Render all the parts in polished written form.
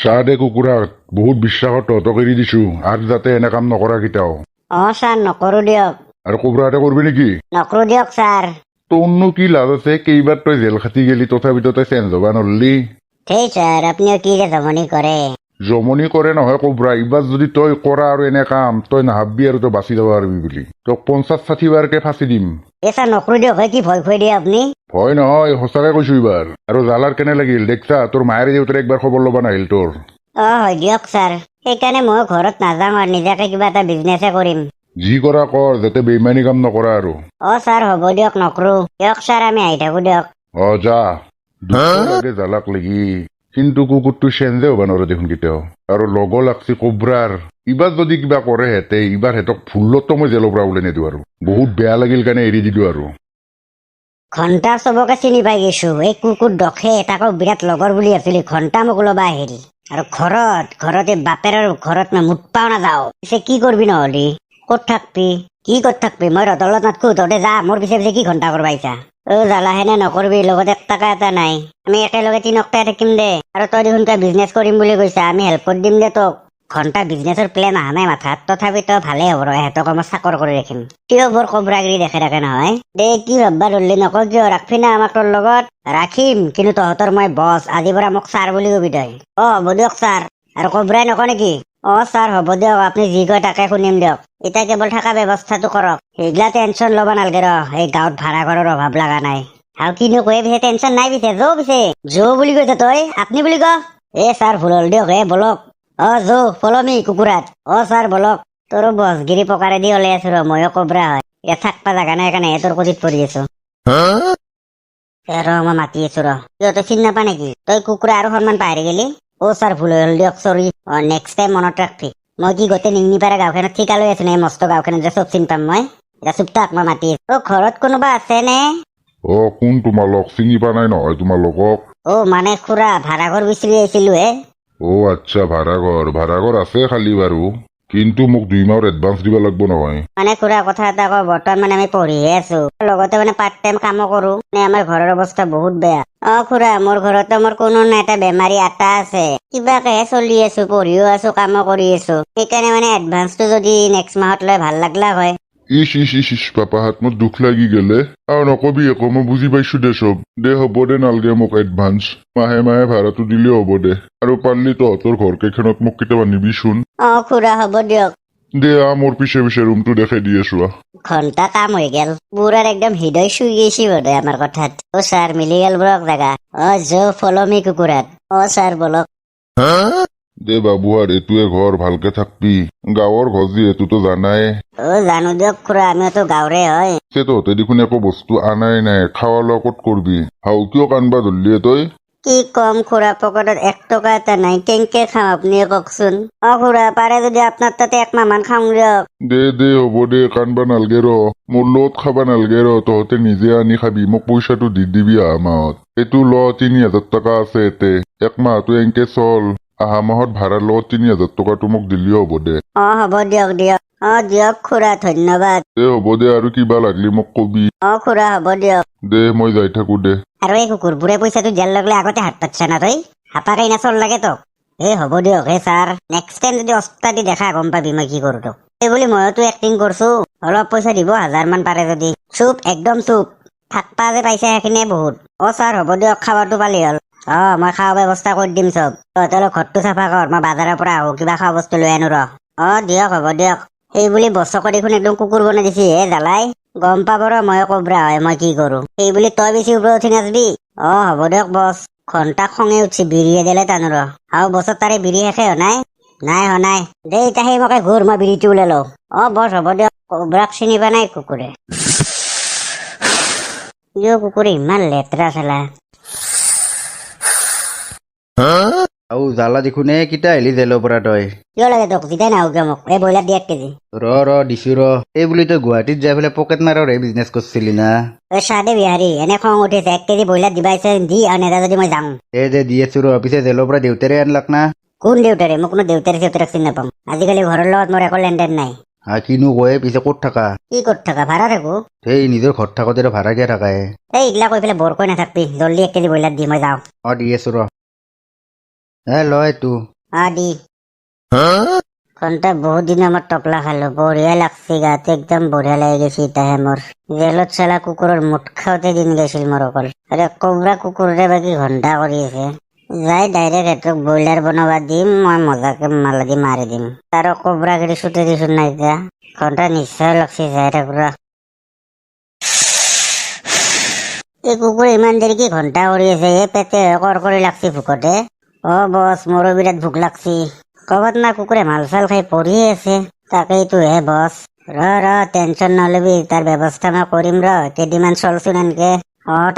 চাহ দে কুকুৰাক বহুত বিশ্বাসত তহঁতক এৰি দিছো আৰু যাতে এনে কাম নকৰা কেইটাও। ছাৰ নকৰো দিয়ক। আৰু কুকুৰাহঁতে কৰবি নেকি? নকৰো দিয়ক ছাৰ। তোৰনো কি লাভ আছে? কেইবাৰ তই জেল খাটি গেলি তথাপিতো তই চেঞ্জ হবা নৰলি। সেই ছাৰ আপুনিও কি যে জমনি কৰে। জমনি কৰে নহয় কুকুৰা, এইবাৰ যদি তই কৰা আৰু এনে কাম তই নাভাববি আৰু তই বাচি যাব পাৰিবি বুলি। তোক 50-60 বাৰকে ফাঁচি দিম। ছাৰ নকৰো দিয়ক। কি ভয় খুৱাই দিয়ে আপুনি? ভয় নহয়, সঁচাকে কৈছো এইবাৰ। আৰু জালাৰ কেনে লাগিল দেখছা? তোৰ মায়েৰে দেউতাৰে একবাৰ খবৰ ল'বা নাহিল তোৰ। হয় দিয়ক ছাৰ। সেইকাৰণে মই ঘৰত নাযাওঁ আৰু নিজাকে কিবা এটা বিজনেছে কৰিম। যি কৰা কৰ, যাতে বেইমানী কাম নকৰা আৰু। ছাৰ হ'ব দিয়ক, নকৰো দিয়ক ছাৰ, আমি আহি থাকো দিয়ক। যা। দুখ লাগে জালাক লাগি, কিন্তু কুকুৰটো চেঞ্জে হবা নোৱাৰে দেখোন কেতিয়াও। আৰু লগ লাগছি কোব্ৰাৰ। এইবাৰ যদি কিবা কৰে হেঁতে এইবাৰ হেঁতক ভুলতো মই জেলৰ পৰা ওলাই নিদিওঁ আৰু। বহুত বেয়া লাগিল কাৰণে এৰি দিলো আৰু। ঘণ্টা চবকে চিনি পাই গৈছো। এই কুকুৰ দখে তাকো বিৰাট লগৰ বুলি আছিলি। ঘণ্টা মোক ল'বা আহিল আৰু ঘৰত এই বাপেৰ ঘৰত মই মুঠ পাও নাযাও। পিছে কি কৰবি নহলি? ক'ত থাকবি? কি ক'ত থাকবি? মই ৰদলত নাথকো, তহঁতে যা। মোৰ পিছে পিছে কি ঘণ্টা কৰবা আহিছা? জালা হেনে নকৰবি, লগত 1 টকা এটা নাই। আমি একেলগে 3 থাকিম দে। আৰু তই দেখোন তই বিজনেছ কৰিম বুলি কৈছা, আমি হেল্প কৰি দিম দে তোক। ঘণ্টা বিজনেছৰ প্লেন অহা নাই মাথাত, তথাপিতো ভালে হ'ব ৰ, এহঁতক মই চাকৰ কৰি ৰাখিম। কিয় বৰ কবৰাগিৰি দেখে নহয় দে? কি ভাববা ধৰলি? নকওঁ কিয়? ৰাখবি না আমাক তোৰ লগত? ৰাখিম, কিন্তু তহঁতৰ মই বছ। আজিৰ পৰা মোক ছাৰ বুলি কবি তই। হ'ব দিয়ক ছাৰ। আৰু কবৰাই নকওঁ নেকি? ছাৰ হ'ব দিয়ক, আপুনি যি কয় তাকে শুনিম দিয়ক। এতিয়া কেৱল থকা ব্যৱস্থাটো কৰক। সেইগিলা টেনচন ল'বা নালগে ৰ, এই গাঁৱত ভাড়া ঘৰৰ অভাৱ লগা নাই। আৰু কিনো কয় পিছে? টেনচন নাই পিছে। যৌ বুলি কৈছ তই? আপনি বুলি ক। ছাৰ ভুল হল দিয়ক, বলক। যৌ ফল' মি কুকুৰাত। ছাৰ বলক। তোৰো বছগিৰি পকাৰেদি ওলাই আছো ৰ, ময়ো কবৰা হয়। ইয়াত থাকবা জাগা নাই কাৰণে তোৰ কজিত পৰি আছো। মই মাতি আছো ৰ। তই চিনি নাপা নেকি? তই কুকুৰা আৰু সন্মান পাহৰি গেলি? ছাৰ ভুল হ'ল দিয়ক, চৰি। নেক্সট টাইম মনত ৰাখবি। মই কি গোটেই নিংনিপাৰা গাঁওখনত ঠিকা লৈ আছো নে? মস্ত গাঁওখনত যে চব চিনি পাম মই? এতিয়া চুপ থাক, মই মাতি আছো। ঘৰত কোনোবা আছে নে? কোন তোমালোক? চিনি পা নাই নহয় তোমালোকক। মানে খুৰা, ভাড়াঘৰ বিচাৰি আহিছিলো হে। আচ্ছা, ভাড়াঘৰ আছে খালি বাৰু, কিন্তু মোক 2 মাহৰ এডভান্স দিব লাগিব নহয়। মানে খুৰা কথা এটা কওঁ, বৰ্তমান আমি পঢ়িহে আছো, লগতে পাৰ্ট টাইম কামো কৰো। আমাৰ ঘৰৰ অৱস্থা বহুত বেয়া। খুৰা, মোৰ ঘৰতো মোৰ কোনো নাই, এটা বেমাৰী আটা আছে। কিবাকেহে চলি আছো, পঢ়িও আছো, কামো কৰি আছো। সেইকাৰণে এডভান্সটো যদি নেক্সট মাহত লৈ ভাল লাগলা হয়। ইচ পাপাহাত, মোৰ দুখ লাগি গেলে। আৰু নকবি একো, মই বুজি পাইছো দে চব। দে হ'ব দে, নালগে মোক এডভান্স। মাহে মাহে ভাড়াটো দিলেও হ'ব দে। আৰু পাৰিলি তহঁতৰ ঘৰ কেইখনত মোক কেতিয়াবা নিবিচোন। খুৰা হ'ব দিয়ক। দে মোৰ পিছে পিছে ৰুমটো দেখাই দি আছো। ঘন্টা কাম হৈ গেল। বুঢ়াৰ একদম হৃদয় চুই গৈছি বোধে আমাৰ কথাত। ছাৰ মিলি গেল বলক জাগা। ফল' মি কুকুৰাত। ছাৰ বলক। দে বাবু, আৰু এইটোৱে ঘৰ, ভালকে থাকবি। গাঁৱৰ ঘৰ যিহেতুতো জানাই। জানো দিয়ক খুৰা, আমিওতো গাঁৱৰে হয়। তহঁতে দেখোন একো বস্তু আনাই নাই, খাৱা লোৱা ক'ত কৰবি? হাও কিয় কান্দবা ধৰলি তই? কি কম খুৰা, পকেটত 1 টকা এটা নাই, কেনেকে খাম আপুনিয়ে কওকচোন? খুৰা, পাৰে যদি আপোনাৰ তাতে 1 মাহ মান খাওঁ দিয়ক। দে হ'ব দে, কান্দবা নালগে ৰ। মোৰ লগত খাবা নালগে ৰ, তহঁতে নিজে আনি খাবি। মোক পইচাটো দি দিবি অহা মাহত। এইটো 3,000 টকা আছে এতে। 1 মাহটো এনকে চল। অহা মাহত ভাড়াৰ লগত 3,000 টকাটো মোক দিলেও হ'ব দে। হ'ব দিয়ক। দিয়ক খুৰা, ধন্যবাদ। দে হ'ব দে, আৰু কিবা লাগলি মোক কবি। খুৰা হ'ব দিয়ক। দে মই যাই থাকো দে। আৰু এই কুকুৰবোৰে পইচাটো দিয়াৰ লগে আগতে হাত পাতছা না তই? হাপাকে না চল লাগে তোক। হ'ব দিয়ক ছাৰ। নেক্সট টাইম যদি অস্তা দি দেখা গম পাবি মই কি কৰো তোক। বুলি মইতো এক্টিং কৰছো। অলপ পইচা দিব, 1000 মান পাৰে যদি। চুপ, একদম চুপ। থাকবা যে পাইছা সেইখিনিয়ে বহুত। ছাৰ হ'ব দিয়ক, খাৱাটো পালি হ'ল। মই খাৱা ব্যৱস্থা কৰি দিম চব। তহঁতে অলপ ঘৰটো চাফা কৰ, মই বাজাৰৰ পৰা আহো, কিবা খোৱা বস্তু লৈ আনো ৰ। দিয়ক, হ'ব দিয়ক। সেই বুলি বছকত দেখোন একদম কুকুৰ বনাই দিছি জালাই। গম পাব ৰ, মই কবৰা হয়, মই কি কৰো। সেই বুলি তই বেছি ওপৰত উঠি নাচবি। হ'ব দিয়ক বছ। ঘন্টা খঙে উঠছি, বিৰিয়ে দিলে টানো ৰ। বছৰ তাৰে বিৰি শেষে নাই। নাই দে, এতিয়া সেই মকে ঘূৰ, মই বিৰিটো ওলাই লওঁ। বছ হ'ব দিয়ক। কবৰাক চিনি পা নাই কুকুৰে। কুকুৰে ইমান লেতেৰা চালা। জালা দেখোন কিতা আহিলি জেলৰ পৰা তই? কিয় লাগে তোক? জিতাই নাহো কিয় মোক? এই ব্ৰইলাৰ দি 1 কেজি। দিছো ৰ। এই বুলি তই গুৱাহাটীত যাই পেলাই পকেট মাৰৰ বিজনেছ কৰিছিলি না? চাদে বিহাৰী, এনে খং উঠিছে। 1 কেজি ব্ৰইলাৰ দিবাইছে, দি আৰু নেদা যদি মই যাওঁ। দি আছো ৰ। পিছে জেলৰ পৰা দেউতাৰে আনলাক না? কোন দেউতাৰে? মোক কোনো দেউতাৰে চেউতাৰক চিনি নাপাম। আজিকালি ঘৰৰ লগত মোৰ একো লেনদেন নাই। কিনো কয়? পিছে ক'ত থাকা? কি ক'ত থাকা? ভাড়া থাকো। নিজৰ ঘৰত থাকোতে ভাড়া কিয় থাকায়? এইগিলা কৈ পেলাই বৰ কৈ নাথাকবি। জল্দি 1 কেজি ব্ৰইলাৰ দি মই যাওঁ। দি আছো ৰ। ল এইটো দি ঘন্টা বহুত দিনৰ মূৰত টকলা খালো, বঢ়িয়া লাগছে, গাতে একদম বঢ়িয়া লাগি গৈছে এতিয়াহে মোৰ। জেলত চালা কুকুৰৰ মুঠ খাওঁতে দিন গৈছিল মোৰ অকল। আৰে কবৰা কুকুৰৰে বাকী ঘন্টা কৰি আছে, যাই ডাইৰেক্ট সিহঁতক ব্ৰইলাৰ বনাব দিম, মই মজাকে মালেদি মাৰি দিম। তাৰো কবৰাগিৰি ছুটি দিছো নাই এতিয়া, ঘন্টা নিশ্চয় লাগছে যাই থাকৰা। এই কুকুৰে ইমান দেৰিকে ঘন্টা কৰি আছে, পেটে কৰ কৰি লাগছি ভোকতে। বছ মোৰো বিৰাট ভোক লাগছি। কবাত না কুকুৰে মাল চাল খাই পঢ়িয়ে আছে, তাকেইতো হে বছ। ৰ টেনচন নলবি, তাৰ ব্যৱস্থা মই কৰিম কেইদিনমান চলচোন এনকে।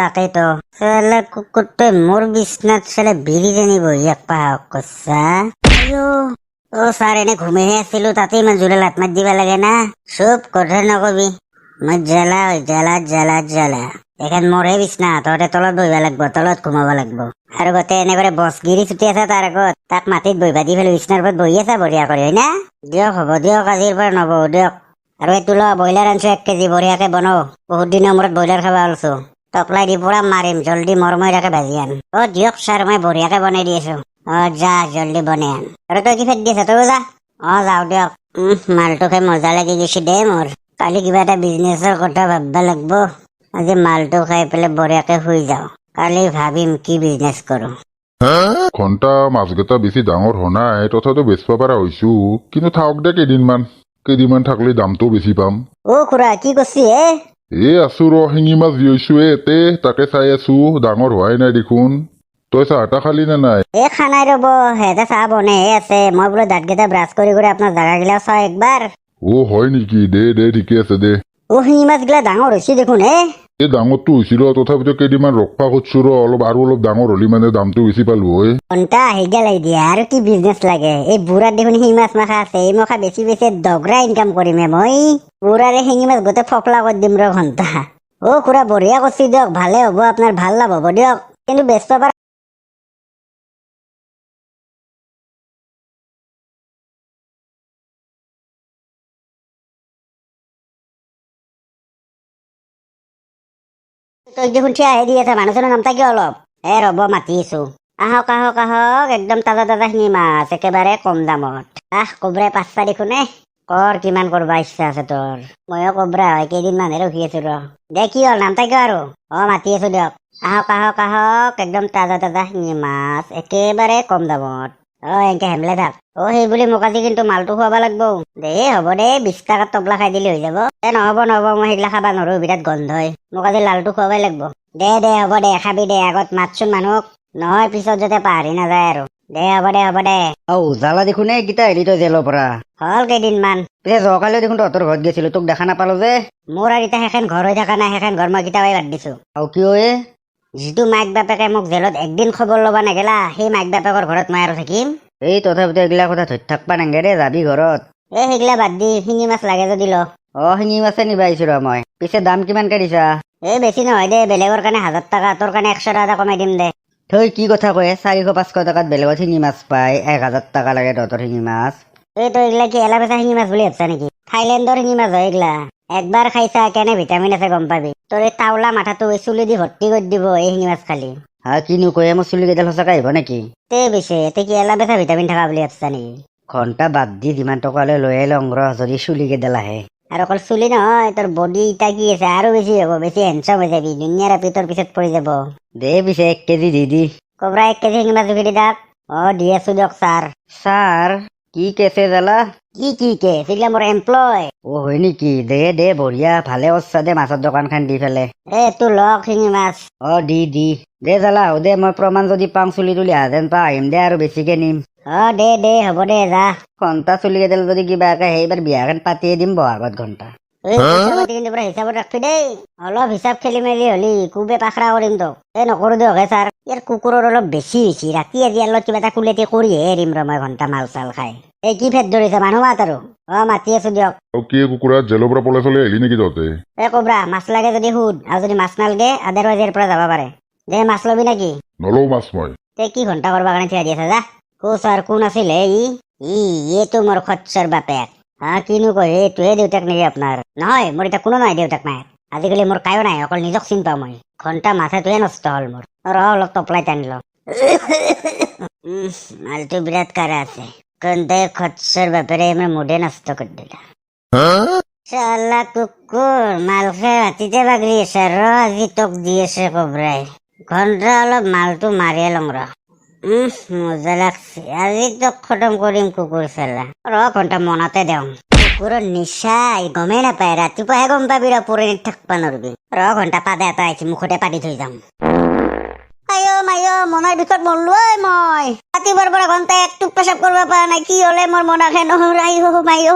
তাকেইতো চালা কুকুৰটোৱে মোৰ বিচনাত চালে বিৰি টানি বহি পাহক কছা। ছাৰ এনে ঘুমিহে আছিলো, তাতে ইমান জোৰে লাত মাত দিবা লাগে না। চুপ, কথা নকবি। মই জ্বালা এখন মোৰহে বিচনা, তহঁতে তলত বহিব লাগব, তলত ঘুমাব লাগব। আৰু গোটেই এনেকৈ বছগিৰি ছুটি আছে তাৰ আগত, তাক মাটিত বহিবা দি পেলাই বিচনাৰ ওপৰত বহি আছা বঢ়িয়া কৰি, হয় না? দিয়ক হ'ব দিয়ক, আজিৰ পৰা নবহো দিয়ক। আৰু এইটো ব্ৰইলাৰ আনছো 1 কেজি, বঢ়িয়াকে বনাও, বহুত দিনৰ মূৰত ব্ৰইলাৰ খাব আলছো। টকলাই দি পুৰা মাৰিম, জল্দি মৰমৈ থাকে ভাজি আন। দিয়ক ছাৰ, মই বঢ়িয়াকে বনাই দি আছো। যা জল্দি বনাই আন। আৰু তই কি ফেট দি আছা, তই যা। যাও দিয়ক। মালটো খাই মজা লাগি গৈছে দেই মোৰ। কালি কিবা এটা বিজনেছৰ কথা ভাববা লাগব। আজি মালটো খাই পেলাই বঢ়িয়াকে শুই যাও, কালি ভাবিম কি বিজনেছ কৰো। ঘন্টা মাছকেইটা বেছি ডাঙৰ হোৱা নাই, তথাপিও বেচবা পাৰা হৈছো, কিন্তু থাকক দে কেইদিনমান থাকলে দামটো বেছি পাম। খুৰা কি কৰছি আছো শিঙি মাছ দিছো এতে, তাকে চাই আছো, ডাঙৰ হোৱাই নাই দেখোন। তই চাহ তাহ খালি নে নাই? খানাই ৰব, সিহঁতে চাহ বনাইহে আছে। মই বোলো দাঁতকেইটা ব্ৰাছ কৰি আপোনাৰ জাগাগিলা চাওঁ একবাৰ। হয় নেকি? দে ঠিকে আছে দে। শিঙি মাছ গিলা ডাঙৰ হৈছে দেখোন ডাঙৰটো হৈছিল, তথাপিতো কেইদিনমান ৰখবা খুজছো অলপ ডাঙৰ হলি মানে দামটো বেছি পালো হয়। ঘন্টা আহি গেলাই দিয়া, আৰু কি বিজনেছ লাগে? এই বুঢ়াৰ দেখোন শিঙি মাছ মাখা আছে, এই মখা বেছি দগৰা ইনকাম কৰিমে মই। বুঢ়াৰে শিঙি মাছ গোটেই ফকলা কৰি দিম ঘন্টা। খুৰা বঢ়িয়া কৰছি দিয়ক, ভালে হ'ব, আপোনাৰ ভাল লাভ হ'ব দিয়ক, কিন্তু বেচবা পাৰা তই দেখোন থিয়া দি আছে, মানুহজনৰ নাম থাকিও অলপ। ৰব মাতি আছো। আহক, একদম তাজা শিঙি মাছ, একেবাৰে কম দামত। কবৰাই পাঁচটা দেখোন কৰ, কিমান কৰবা ইচ্ছা আছে তোৰ? ময়ো কবৰা হয়, কেইদিনমানহে ৰখি আছো দে কি হ'ল, নাম থাকিও আৰু? মাতি আছো দিয়ক। আহক, একদম তাজা শিঙি মাছ, একেবাৰে কম দামত। এনকে হেমলে থাক। সেই বুলি মোক আজি কিন্তু মালটো খুৱাব লাগব। হ'ব দে, 20 টকাত তবলা খাই দিলে হৈ যাব। নহব, মই সেইগিলা খাবা নোৱাৰো, বিৰাট গন্ধ হয়। মোক আজি লালটো খুৱাবই লাগব। দে হ'ব দে, খাবি দে, আগত মাতচোন মানুহক, নহয় পিছত যাতে পাহৰি নাযায় আৰু। হ'ব দে। জ্বালা দেখোন এইকেইটা হেৰি তই জেলৰ পৰা হ'ল কেইদিনমান। পিছে যোৱাকালিও দেখোন তহঁতৰ ঘৰত গৈছিলো, তোক দেখা নাপালো যে। মোৰ আৰু এতিয়া সেইখন ঘৰ হৈ থকা নাই, সেইখন ঘৰ মই কেতিয়াবাই বাদ দিছো। কিয় যিটো মাক বাপেকে মোক জেলত একদিন খবৰ ল'বা নেগেলা, সেই মাক বাপেকৰ ঘৰত মই আৰু থাকিম? তথাপিতো এইগিলা কথা ধৰি থাকবা নাংগে দে, যাবি ঘৰত। সেইগিলা বাদ দি শিঙি মাছ লাগে যদি ল। শিঙি মাছে নিবা আহিছো মই। পিছে দাম কিমানকে দিছা? বেছি নহয় দে, বেলেগৰ কাৰণে 1000 টকা, তোৰ কাৰণে 100 টকা কমাই দিম দে। থৈ কি কথা কয়, 400-500 টকাত বেলেগত শিঙি মাছ পায়, 1000 টকা লাগে তহঁতৰ শিঙি মাছ? তই এইগিলা কি এলা বেচা শিঙি মাছ বুলি ভাবছা নেকি? থাইলেণ্ডৰ শিঙি মাছ হয় এইগিলা। একবাৰ খাইছা, কেনে ভিটামিন আছে গম পাবি। তোৰ এই টাওলা মাথাটো চুলি দি ভৰ্তি কৰি দিব এই শিঙি মাছ খালি। কিনো কয়, মোৰ চুলি কেইডাল সঁচাকে আহিব নেকি? পিছে কি এলা বেচা ভিটামিন থকা বুলি ভাবছা নেকি? ঘন্টা বাদ দি যিমান টকা লৈ লওঁ যদি চুলি কেইডাল আহে। আৰু অকল চুলি নহয়, তোৰ বডি ইটা কি আছে, আৰু বেছি হ'ব, বেছি হেণ্ডচাম হৈ যাবি, দুনিয়াৰ পিতৰ পিছত পৰি যাব। দে পিছে 1 কেজি দি কবৰা 1 কেজি শিঙি মাছ জুখি দি তাক। দি আছো দিয়ক ছাৰ। কি কেছে জ্বালা? কি কেছ? এইগিলা মোৰ এমপ্লয়। হয় নেকি? দে বঢ়িয়া, ভালে কৰছা দে মাছৰ দোকানখন দি পেলাই। তোৰ লওক শিঙি মাছ। দি দে জ্বালা, দে মই প্ৰমাণ যদি পাওঁ, চুলি তুলি হাজেন পা আহিম দে, আৰু বেছিকে নিম। দে হ'ব দে, যা। ঘন্টা চুলি কেইডাল যদি কিবা সেইবাৰ বিয়াখন পাতিয়ে দিম বহাগত ঘন্টা। কিন্তু পুৰা হিচাপত ৰাখবি দেই, অলপ হিচাপ খেলি মেলি হলি কুবে পাখৰা কৰিম তোক। নকৰো দিয়ক ছাৰ, ইয়াৰ কুকুৰৰ অলপ বেছি হৈছে, ৰাতি আজি অলপ কিবা এটা কুলেটি কৰিহে এৰিম মই ঘন্টা মাল চাল খাই। কি ফেট ধৰিছে, মানুহ মাত আৰু। মাতি আছো দিয়ক। কি কুকুৰা জেলৰ পৰা পলাই চলাই আহিলি নেকি তহঁতে? কবৰা, মাছ লাগে যদি সুধ, আৰু যদি মাছ নালগে আদাৰৱাইজ ইয়াৰ পৰা যাব পাৰে। মাছ লবি নেকি? নলও মাছ মই। কি ঘন্টা কৰবা কাৰণে থিয়া দি আছে, যা। ছাৰ কোন আছিল এইটো মোৰ খচ্চৰ বাপেক। কিনো কয়, এইটোহে দেউতাক নেকি আপোনাৰ? নহয়, মোৰ এতিয়া কোনো নাই দেউতাক নাই। আজিকালি মোৰ কায়ো নাই, অকল নিজক চিনি পাওঁ মই। ঘন্টা মাথাটোৱে নষ্ট হ'ল মোৰ। অলপ টপলাই টানি ল। মালটো বিরাট কারা আছে কিন্তু খচ্চর ব্যাপারে আমরা মুডে নষ্ট করে দিলাম শালা কুকুর মাল খেয়ে রাতিতে বাগড়িয়েছে আজি তোক দিয়েছে কবরাই ঘন্টা অলপ মালটো মারিয়ে লং মজা লাগছে আজি তোক খতম কৰিম কুকুৰ চালা ঘন্টা মনতে দেও কুকুৰৰ নিচাই গমেই নাপায় ৰাতিপুৱাহে গম পাবি পুৰণিত থাকবা নৰবি ঘন্টা পাদে এটা আহিছে মুখতে পাতি থৈ যাম আয়ো মায়ো মনৰ বিষত মৰলো মই ৰাতিপুৱাৰ পৰা ঘন্টা একটুক পেচাব কৰিব পৰা নাই কি হলে মোৰ মনাখে নহৰাইও মায়ো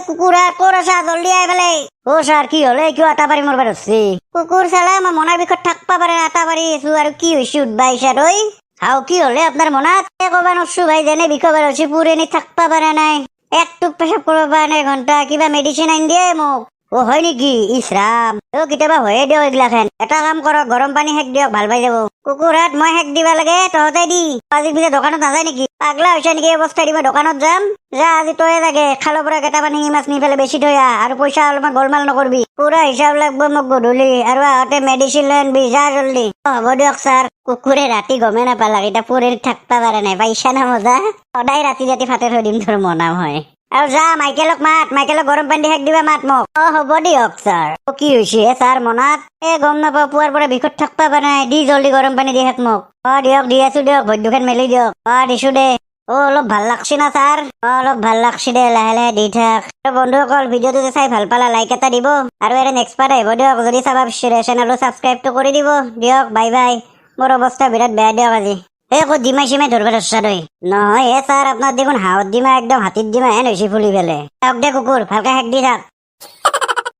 কুকুৰ ক'ৰ আছা জলদি আহি পেলাই ছাৰ কি হলে কিয় আটা পাৰি মৰবা ধৰছি কুকুৰ চালা মই মনৰ বিষত থাকবা পাৰে আটা পাৰি আছো আৰু কি হৈছে উঠবা আহিছা তই হাও কি হলে আপনার মনাত কবা নরছু ভাই যেনে বিকবার হচ্ছে পুরেনি থাকবা পারে নাই একটুক পেশাব করবা পারে নাই ঘন্টা কিবা মেডিসিন আইন দিয়ে মোক ও হয় নেকি ইসরাম কেতিয়াবা হয়ে দিও এগিলাখান এটা কাম করক গরম পানী সেক দিয়ক ভাল পাই যাব কুকুর হাত মই সেক দিবা লাগে তহতে দি আজিৰ পিছত দোকানত নাযায় নেকি পাগলা হৈছে নেকি অৱস্থা দিবা দোকানত যাম যা আজি তয়ে লাগে খালৰ পৰা কেইটামান শিঙি মাছ নি পেলাই বেছি থৈ আহ আৰু পইচা অলপমান গোলমাল নকৰবি পুৰা হিচাপ লাগব মোক গধূলি আৰু আহোঁতে মেডিচিন লৈ আনবি যা জলদি হ'ব দিয়ক ছাৰ কুকুৰে ৰাতি গমে নাপালাক এতিয়া পুৰেল থাকবা পাৰা নাই পাইছা না মজা সদায় ৰাতি ৰাতি ফাটে থৈ দিম তোৰ মনাম হয় আৰু যা মাইকেলক মাত মাইকেলক গৰম পানী সেক দিবা মাত মোক হ'ব দিয়ক ছাৰ কি হৈছে ছাৰ মনাত গম নাপাওঁ পুৱাৰ পৰা বিষত থাকবা পাৰা নাই দি জলদি গৰম পানী দি সেক মোক দিয়ক দি আছো দিয়ক ভৰিদুখন মেলি দিয়ক দিছো দে অলপ ভাল লাগছি না ছাৰ অলপ ভাল লাগছি দে লাহে লাহে দি থাক বন্ধুসকল ভিডিঅ'টো যে চাই ভাল পালা লাইক এটা দিব আৰু নেক্সট পাৰ্ট আহিব দিয়ক যদি চাবা বিচাৰে চেনেলটো ছাবস্ক্ৰাইবটো কৰি দিব দিয়ক বাই বাই মোৰ অৱস্থা বিৰাট বেয়া দিয়ক আজি ক'ত ডিমাই চিমাই ধৰবা ধৰছা তই নহয় ছাৰ আপোনাৰ দেখোন হাঁহত ডিমা একদম হাতীত ডিমা হেন হৈছে ফুলি পেলে দে কুকুৰ ভালকে সেক দি থাক